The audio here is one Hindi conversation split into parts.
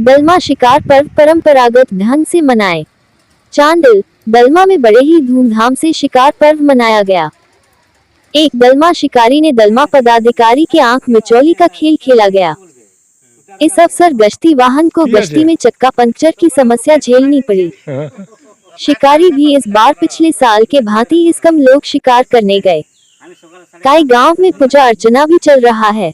दलमा शिकार पर्व परंपरागत ढंग से मनाए। चांडिल दलमा में बड़े ही धूमधाम से शिकार पर्व मनाया गया। एक दलमा शिकारी ने दलमा पदाधिकारी के आंख मिचौली का खेल खेला गया। इस अवसर गश्ती वाहन को गश्ती में चक्का पंक्चर की समस्या झेलनी पड़ी। शिकारी भी इस बार पिछले साल के भांति इस कम लोग शिकार करने गए। कई गांव में पूजा अर्चना भी चल रहा है।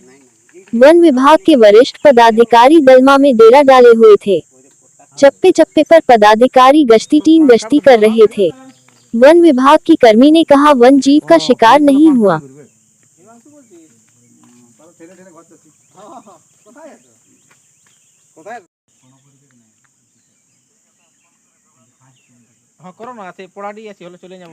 वन विभाग के वरिष्ठ पदाधिकारी दलमा में डेरा डाले हुए थे। चप्पे चप्पे पर पदाधिकारी गश्ती टीम गश्ती कर रहे थे। वन विभाग की कर्मी ने कहा वन जीव का शिकार नहीं हुआ। हाँ करो ना से पढ़ाड़ी আছে হলে চলে যাব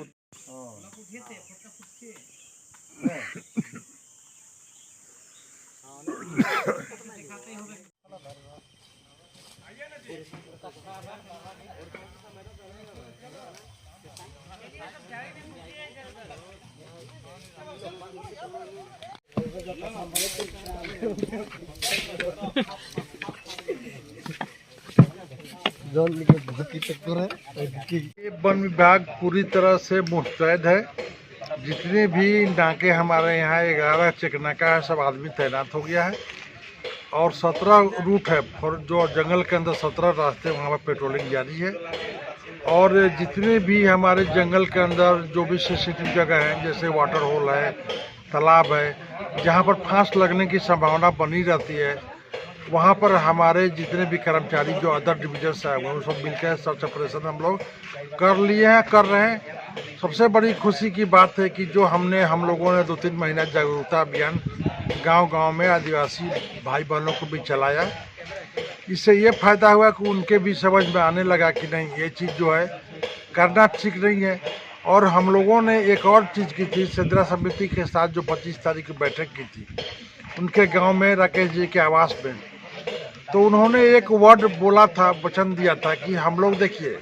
वन विभाग पूरी तरह से मुस्तैद है। जितने भी नाके हमारे यहाँ 11 चेकनाका है, सब आदमी तैनात हो गया है और 17 रूट है जो जंगल के अंदर 17 रास्ते वहाँ पर पेट्रोलिंग जारी है। और जितने भी हमारे जंगल के अंदर जो भी सेंसिटिव जगह हैं जैसे वाटर होल है, तालाब है, जहाँ पर फांस लगने की संभावना बनी रहती है, वहाँ पर हमारे जितने भी कर्मचारी जो अदर डिविजन से आए हुए हैं सब मिलकर सर्च ऑपरेशन हम लोग कर लिए हैं, कर रहे हैं। सबसे बड़ी खुशी की बात है कि जो हम लोगों ने 2-3 महीना जागरूकता अभियान गांव-गांव में आदिवासी भाई बहनों को भी चलाया। इससे ये फ़ायदा हुआ कि उनके भी समझ में आने लगा कि नहीं ये चीज़ जो है करना ठीक नहीं है। और हम लोगों ने एक और चीज़ की थी, सेंद्रा समिति के साथ जो 25 तारीख की बैठक की थी उनके गांव में राकेश जी के आवास में, तो उन्होंने एक वर्ड बोला था, वचन दिया था कि हम लोग देखिए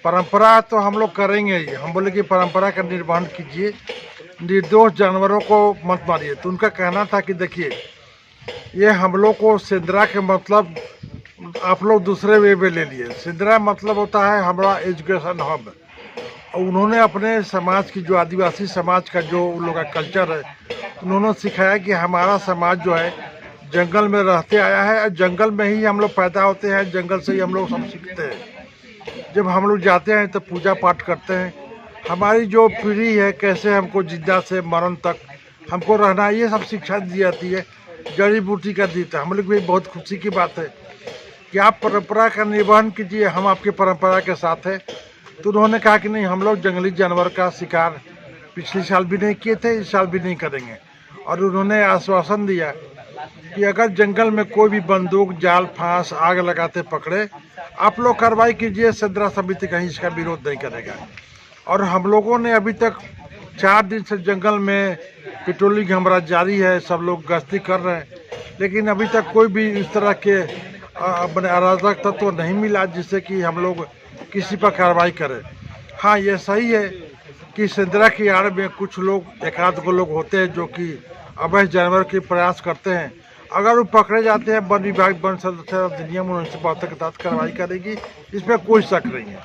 परंपरा तो हम लोग करेंगे ही। हम बोले कि परंपरा का निर्वहन कीजिए, निर्दोष जानवरों को मत मारिए। तो उनका कहना था कि देखिए ये हम लोग को सेंद्रा के मतलब आप लोग दूसरे वे में ले लिए। सेंद्रा मतलब होता है हमारा एजुकेशन हब। और उन्होंने अपने समाज की जो आदिवासी समाज का जो उन लोगों का कल्चर है, उन्होंने सिखाया कि हमारा समाज जो है जंगल में रहते आया है, जंगल में ही हम लोग पैदा होते हैं, जंगल से ही हम लोग सब सीखते हैं। जब हम लोग जाते हैं तो पूजा पाठ करते हैं। हमारी जो पीढ़ी है कैसे हमको जिंदा से मरण तक हमको रहना, ये सब शिक्षा दी जाती है। जड़ी बूटी का दी था। हम लोग भी बहुत खुशी की बात है कि आप परंपरा का निर्वहन कीजिए, हम आपकी परंपरा के साथ हैं। तो उन्होंने कहा कि नहीं हम लोग जंगली जानवर का शिकार पिछले साल भी नहीं किए थे, इस साल भी नहीं करेंगे। और उन्होंने आश्वासन दिया कि अगर जंगल में कोई भी बंदूक, जाल, फांस, आग लगाते पकड़े, आप लोग कार्रवाई कीजिए, सेंद्रा समिति कहीं इसका विरोध नहीं करेगा। और हम लोगों ने अभी तक 4 दिन से जंगल में पेट्रोलिंग हमारा जारी है, सब लोग गश्ती कर रहे हैं, लेकिन अभी तक कोई भी इस तरह के अपने अराजक तत्व नहीं मिला जिससे कि हम लोग किसी पर कार्रवाई करें। हाँ ये सही है कि सेंद्रा की आड़ में कुछ लोग, 1-2 लोग होते हैं जो कि अवैध जानवर के प्रयास करते हैं। अगर वो पकड़े जाते हैं वन विभाग वन संरक्षण अधिनियम 1972 के तहत कार्रवाई करेगी, इसमें कोई शक नहीं है।